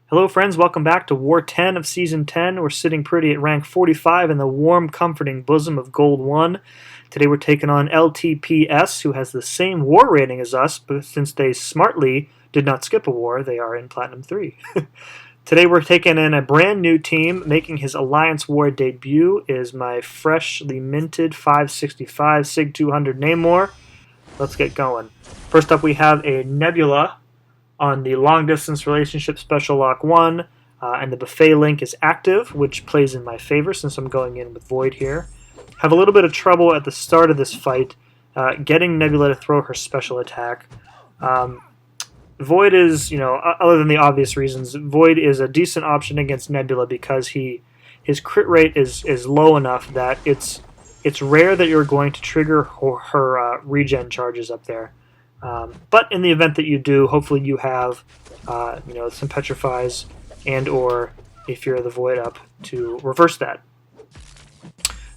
Hello friends, welcome back to War 10 of Season 10. We're sitting pretty at rank 45 in the warm, comforting bosom of Gold 1. Today we're taking on Ltps, who has the same war rating as us, but since they smartly did not skip a war, they are in Platinum 3. Today we're taking in a brand new team. Making his Alliance War debut is my freshly minted 565 SIG 200 Namor. Let's get going. First up we have a Nebula on the long distance relationship special lock 1, and the buffet link is active, which plays in my favor since I'm going in with Void here. Have a little bit of trouble at the start of this fight getting Nebula to throw her special attack. Void is, other than the obvious reasons, Void is a decent option against Nebula because his crit rate is low enough that it's rare that you're going to trigger her regen charges up there. But in the event that you do, hopefully you have, some petrifies and or if you're the Void up to reverse that.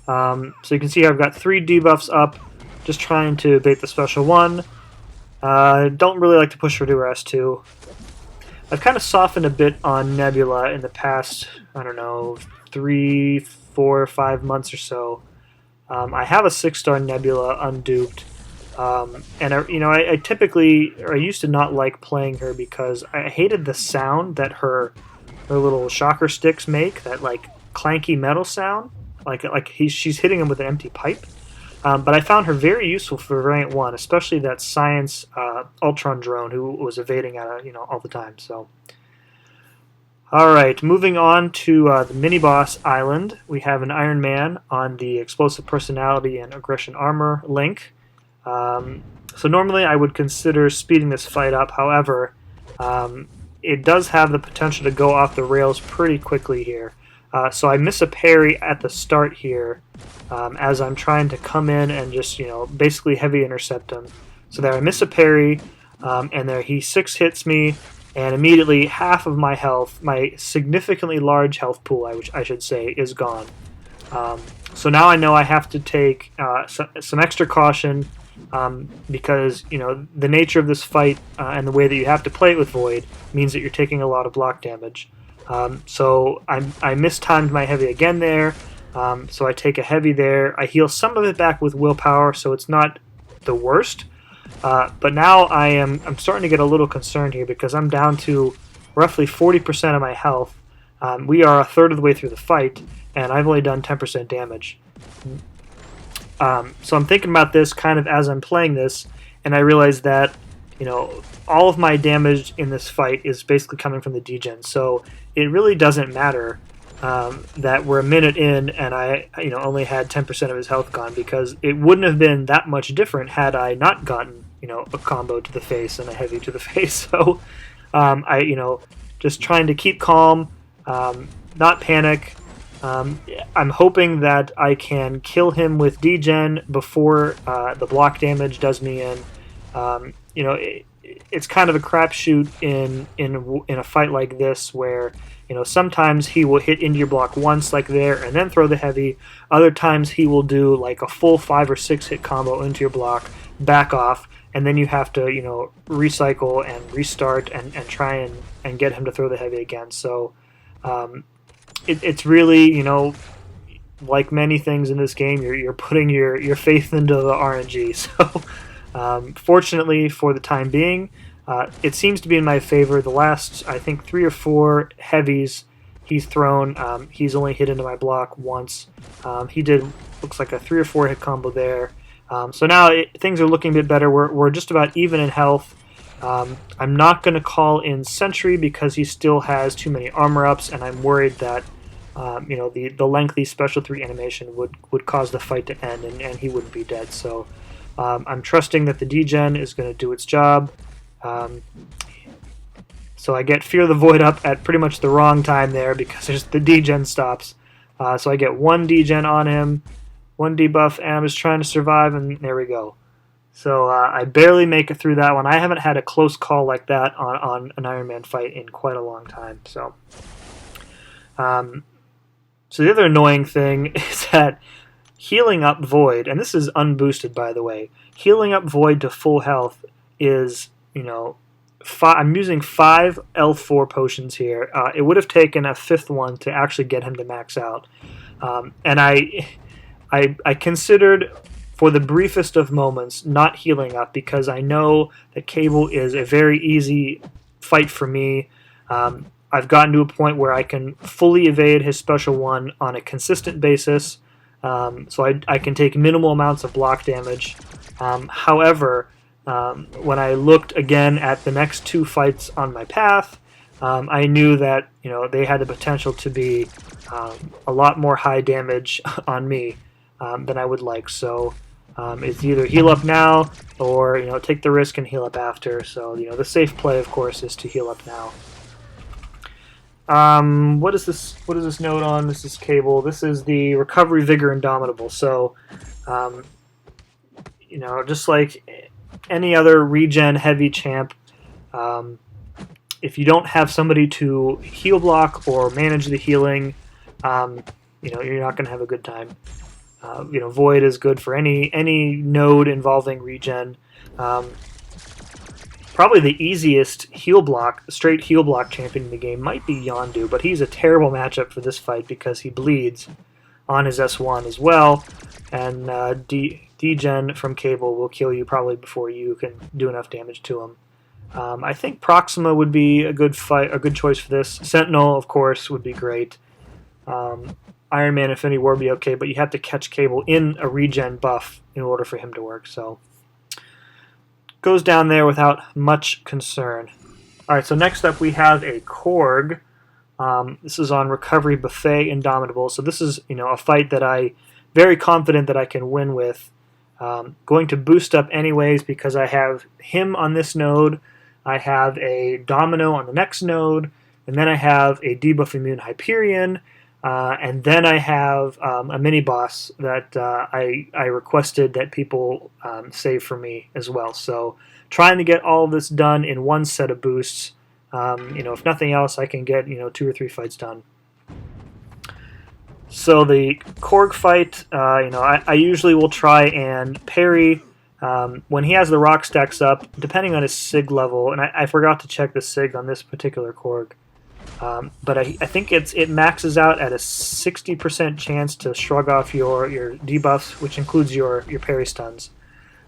So you can see I've got 3 debuffs up, just trying to bait the special 1. Don't really like to push her to her S2. I've kind of softened a bit on Nebula in the past, 3, 4, 5 months or so. I have a 6-star Nebula unduped. And I typically, or I used to not like playing her because I hated the sound that her little shocker sticks make, that like clanky metal sound, she's hitting him with an empty pipe. But I found her very useful for variant 1, especially that science Ultron drone who was evading all the time. So, all right, moving on to the mini boss island, we have an Iron Man on the explosive personality and aggression armor link. So normally I would consider speeding this fight up. However, it does have the potential to go off the rails pretty quickly here. So I miss a parry at the start here as I'm trying to come in and just, basically heavy intercept him. So there I miss a parry, and there he 6 hits me, and immediately half of my health, my significantly large health pool, I should say, is gone. So now I know I have to take some extra caution. Because the nature of this fight and the way that you have to play it with Void means that you're taking a lot of block damage. So I mistimed my heavy again there. So I take a heavy there. I heal some of it back with willpower, so it's not the worst. But now I'm starting to get a little concerned here because I'm down to roughly 40% of my health. We are a third of the way through the fight, and I've only done 10% damage. So I'm thinking about this kind of as I'm playing this, and I realize that, all of my damage in this fight is basically coming from the degen. So it really doesn't matter that we're a minute in and I, only had 10% of his health gone, because it wouldn't have been that much different had I not gotten, a combo to the face and a heavy to the face. So just trying to keep calm, not panic. I'm hoping that I can kill him with degen before the block damage does me in. It's kind of a crapshoot in a fight like this where sometimes he will hit into your block once like there and then throw the heavy. Other times he will do like a full 5 or 6 hit combo into your block, back off, and then you have to recycle and restart and try and get him to throw the heavy again. So. It's really, like many things in this game, you're putting your faith into the RNG. So, fortunately for the time being, it seems to be in my favor. The last, I think, 3 or 4 heavies he's thrown, he's only hit into my block once. He did, looks like a 3 or 4 hit combo there. So now things are looking a bit better. We're just about even in health. I'm not going to call in Sentry because he still has too many armor ups, and I'm worried that the lengthy Special 3 animation would cause the fight to end, and he wouldn't be dead. So I'm trusting that the degen is going to do its job. So I get Fear the Void up at pretty much the wrong time there because the degen stops. So I get 1 degen on him, 1 debuff, and I'm just trying to survive, and there we go. So I barely make it through that one. I haven't had a close call like that on an Iron Man fight in quite a long time. So the other annoying thing is that healing up Void, and this is unboosted by the way, healing up Void to full health is, I'm using 5 L4 potions here. It would have taken a 5th one to actually get him to max out. And I considered, for the briefest of moments, not healing up because I know that Cable is a very easy fight for me. I've gotten to a point where I can fully evade his special one on a consistent basis, so I can take minimal amounts of block damage. However, when I looked again at the next 2 fights on my path, I knew that they had the potential to be a lot more high damage on me than I would like. So it's either heal up now or take the risk and heal up after. So the safe play, of course, is to heal up now. What is this? What is this note on? This is Cable. This is the Recovery Vigor Indomitable. So just like any other regen heavy champ, if you don't have somebody to heal block or manage the healing, you're not going to have a good time. Void is good for any node involving regen. Probably the easiest straight heal block champion in the game might be Yondu, but he's a terrible matchup for this fight because he bleeds on his S1 as well, and D-Gen from Cable will kill you probably before you can do enough damage to him. I think Proxima would be a good choice for this. Sentinel, of course, would be great. Iron Man Infinity War would be okay, but you have to catch Cable in a regen buff in order for him to work. So goes down there without much concern. All right, so next up we have a Korg. This is on Recovery Buffet Indomitable. So this is a fight that I very confident that I can win with. Going to boost up anyways because I have him on this node. I have a Domino on the next node, and then I have a debuff immune Hyperion, and then I have a mini boss that I requested that people save for me as well. So trying to get all of this done in one set of boosts. If nothing else, I can get 2 or 3 fights done. So the Korg fight, I usually will try and parry when he has the rock stacks up, depending on his SIG level. And I forgot to check the SIG on this particular Korg. But I think it maxes out at a 60% chance to shrug off your debuffs, which includes your parry stuns.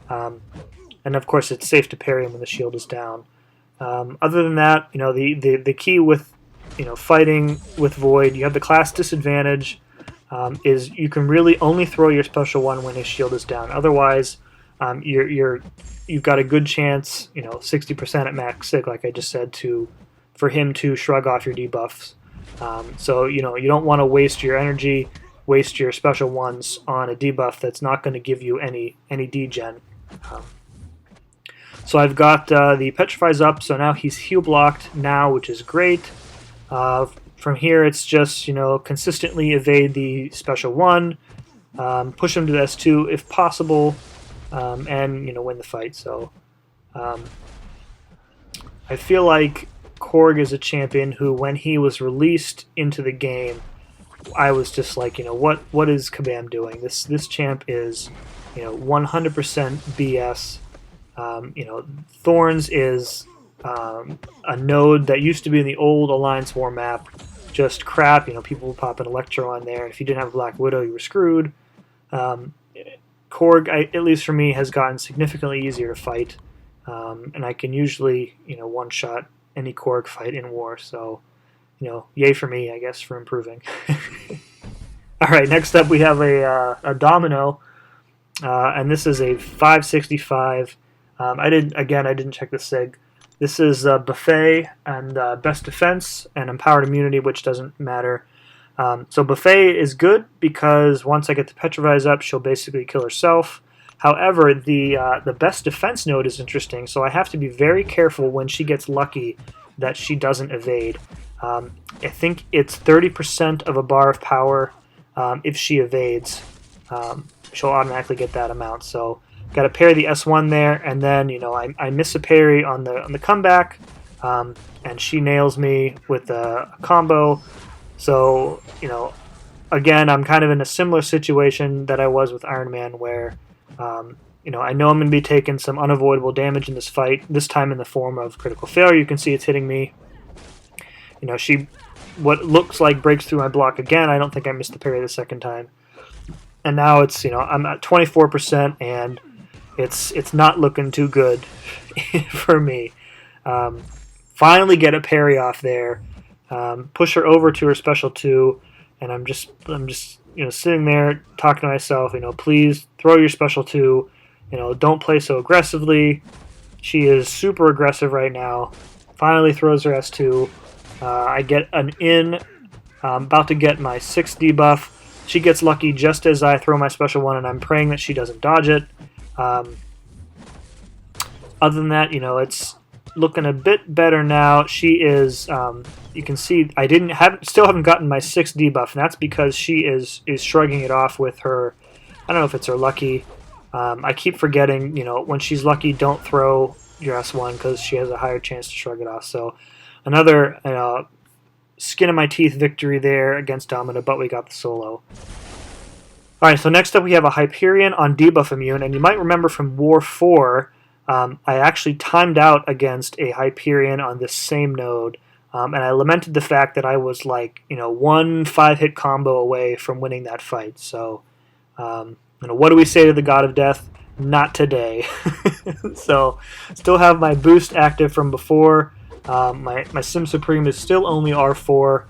And of course, it's safe to parry him when the shield is down. Other than that, the key with fighting with Void, you have the class disadvantage. Is you can really only throw your special one when his shield is down. Otherwise, you've got a good chance, 60% at max SIG, like I just said, for him to shrug off your debuffs. So you don't want to waste your energy, waste your special ones on a debuff that's not going to give you any degen. So I've got the Petrifies up, so now he's heal blocked now, which is great. From here, it's just consistently evade the special one, push him to S2 if possible, and win the fight. So I feel like Korg is a champion who, when he was released into the game, I was just like, what is Kabam doing? This champ is 100% BS. Thorns is a node that used to be in the old Alliance War map. Just crap, people would pop an Electro on there, and if you didn't have a Black Widow, you were screwed. Korg, at least for me, has gotten significantly easier to fight, and I can usually, one-shot any Korg fight in war, so, yay for me, I guess, for improving. Alright, next up we have a Domino, and this is a 565. I didn't check the SIG. This is Buffet and Best Defense and Empowered Immunity, which doesn't matter. So Buffet is good because once I get the Petrifies up, she'll basically kill herself. However, the Best Defense node is interesting, so I have to be very careful when she gets lucky that she doesn't evade. I think it's 30% of a bar of power. If she evades, she'll automatically get that amount. So got to parry the S1 there, and then I miss a parry on the comeback, and she nails me with a combo. So again, I'm kind of in a similar situation that I was with Iron Man, where I know I'm going to be taking some unavoidable damage in this fight, this time in the form of critical failure. You can see it's hitting me. She, what looks like breaks through my block again. I don't think I missed the parry the second time. And now it's, I'm at 24%, and it's not looking too good for me. Finally get a parry off there. Push her over to her special 2, and I'm just sitting there talking to myself, please throw your special 2, don't play so aggressively. She is super aggressive right now. Finally throws her S2. I get an in. I'm about to get my 6th debuff. She gets lucky just as I throw my special 1, and I'm praying that she doesn't dodge it. Other than that, it's looking a bit better now. She is, you can see, still haven't gotten my 6th debuff, and that's because she is shrugging it off with her. I don't know if it's her lucky. I keep forgetting, when she's lucky, don't throw your S1 because she has a higher chance to shrug it off. So another skin of my teeth victory there against Domina, but we got the solo. Alright, so next up we have a Hyperion on debuff immune, and you might remember from War 4, I actually timed out against a Hyperion on this same node, and I lamented the fact that I was like, one 5-hit combo away from winning that fight. So, what do we say to the God of Death? Not today. So, still have my boost active from before. My Sim Supreme is still only R4,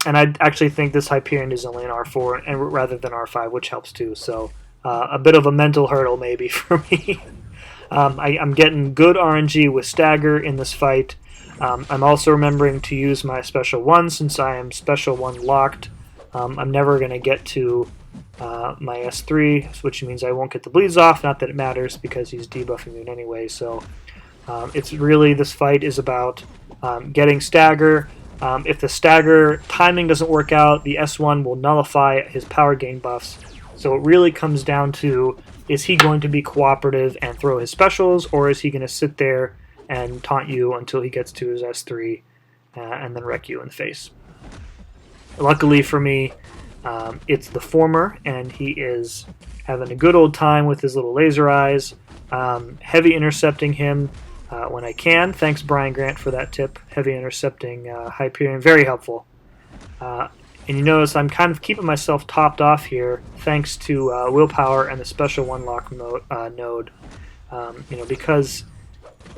and I actually think this Hyperion is only an R4 and rather than R5, which helps too. So, a bit of a mental hurdle maybe for me. I'm getting good RNG with Stagger in this fight. I'm also remembering to use my Special 1 since I am Special 1 locked. I'm never going to get to my S3, which means I won't get the bleeds off. Not that it matters because he's debuff immune anyway. So it's really, this fight is about getting Stagger. If the Stagger timing doesn't work out, the S1 will nullify his power gain buffs. So it really comes down to, is he going to be cooperative and throw his specials, or is he going to sit there and taunt you until he gets to his S3 and then wreck you in the face? Luckily for me, it's the former, and he is having a good old time with his little laser eyes. Heavy intercepting him when I can. Thanks, Brian Grant, for that tip. Heavy intercepting Hyperion, very helpful. And you notice I'm kind of keeping myself topped off here thanks to Willpower and the Special 1 lock node. Because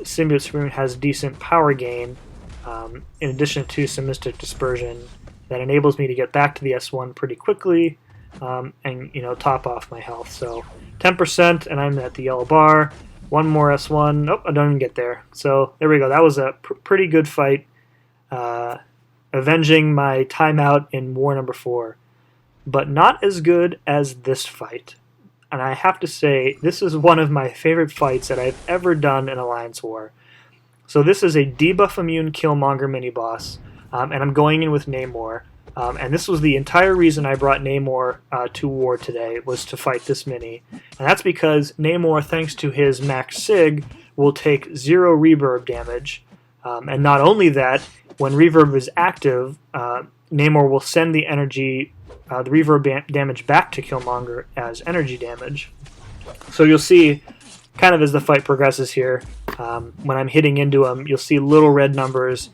Symbiote Supreme has decent power gain, in addition to some Mystic Dispersion, that enables me to get back to the S1 pretty quickly and top off my health. So 10%, and I'm at the yellow bar. One more S1. Nope, I don't even get there. So there we go. That was a pretty good fight. Avenging my timeout in War number 4, but not as good as this fight. And I have to say, this is one of my favorite fights that I've ever done in Alliance War. So this is a debuff immune Killmonger mini-boss, and I'm going in with Namor. And this was the entire reason I brought Namor to War today, was to fight this mini. And that's because Namor, thanks to his Max Sig, will take 0 reverb damage. And not only that, when reverb is active, Namor will send the energy, the reverb damage back to Killmonger as energy damage. So you'll see, kind of as the fight progresses here, when I'm hitting into him, you'll see little red numbers.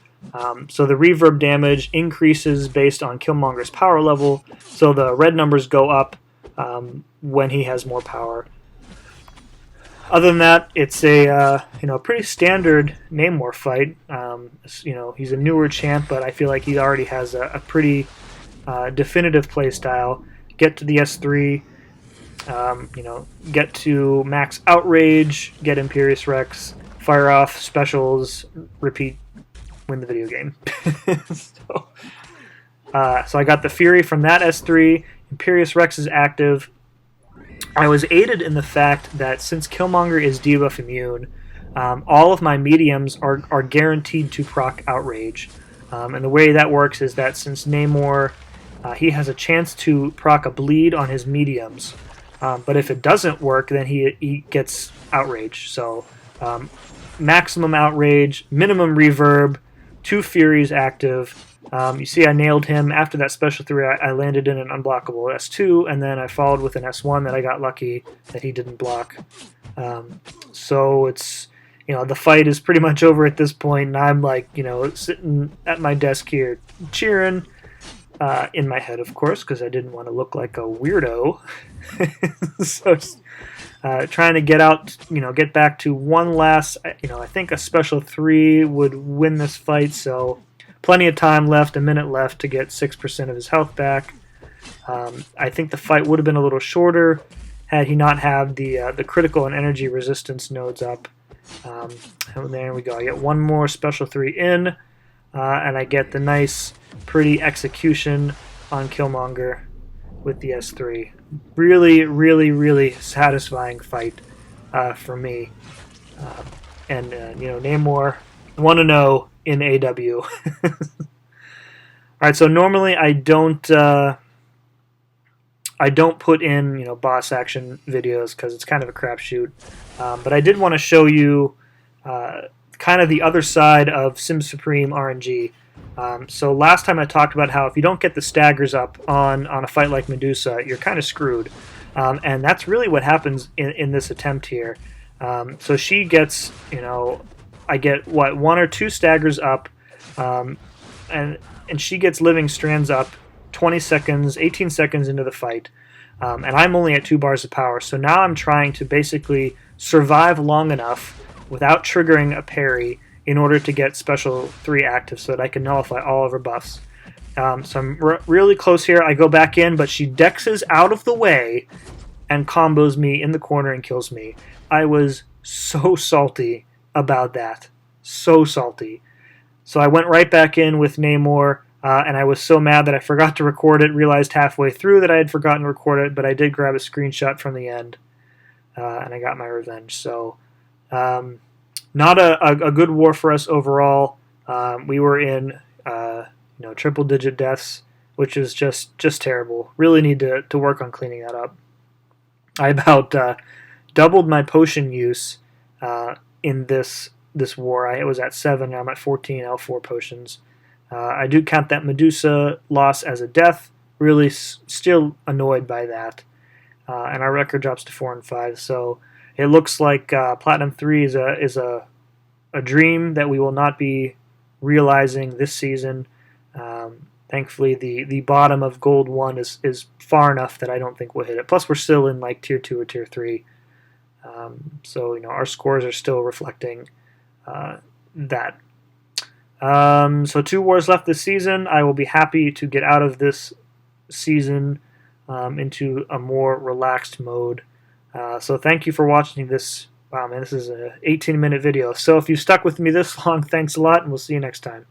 So the reverb damage increases based on Killmonger's power level, so the red numbers go up when he has more power. Other than that, it's a pretty standard Namor fight. He's a newer champ, but I feel like he already has a pretty definitive play style. Get to the S3, get to max outrage, get Imperious Rex, fire off specials, repeat, win the video game. So I got the Fury from that S3. Imperious Rex is active. I was aided in the fact that since Killmonger is debuff immune, all of my mediums are guaranteed to proc Outrage. And the way that works is that since Namor, he has a chance to proc a bleed on his mediums. But if it doesn't work, then he gets Outrage. So maximum Outrage, minimum reverb, 2 Furies active, You see I nailed him. After that special 3, I landed in an unblockable S2, and then I followed with an S1 that I got lucky that he didn't block. So it's, the fight is pretty much over at this point, and I'm like, sitting at my desk here cheering, in my head, of course, because I didn't want to look like a weirdo. So just, trying to get out, get back to one last, I think a special 3 would win this fight, so plenty of time left, a minute left to get 6% of his health back. I think the fight would have been a little shorter had he not had the critical and energy resistance nodes up. And there we go. I get one more special 3 in, and I get the nice, pretty execution on Killmonger with the S3. Really, really, really satisfying fight for me. And Namor 1-0 in AW. All right, so normally I don't put in boss action videos because it's kind of a crapshoot. But I did want to show you kind of the other side of Sim Supreme RNG. So last time I talked about how if you don't get the staggers up on a fight like Medusa, you're kind of screwed. And that's really what happens in this attempt here. So she gets, I get, 1 or 2 staggers up, and she gets living strands up 20 seconds, 18 seconds into the fight. And I'm only at 2 bars of power, so now I'm trying to basically survive long enough without triggering a parry in order to get special 3 active so that I can nullify all of her buffs. So I'm really close here. I go back in, but she dexes out of the way and combos me in the corner and kills me. I was so salty about that. So salty. So I went right back in with Namor, and I was so mad that I forgot to record it, realized halfway through that I had forgotten to record it, but I did grab a screenshot from the end, and I got my revenge. So not a good war for us overall. We were in triple-digit deaths, which is just terrible. Really need to work on cleaning that up. I about doubled my potion use in this war. I was at 7, now I'm at 14 L4 potions. I do count that Medusa loss as a death. Really still annoyed by that. And our record drops to 4 and 5. So it looks like Platinum 3 is a dream that we will not be realizing this season. Thankfully, the bottom of Gold 1 is far enough that I don't think we'll hit it. Plus, we're still in like Tier 2 or Tier 3. So, our scores are still reflecting that. So 2 wars left this season. I will be happy to get out of this season into a more relaxed mode. So thank you for watching this. Wow, man, this is an 18-minute video. So if you stuck with me this long, thanks a lot, and we'll see you next time.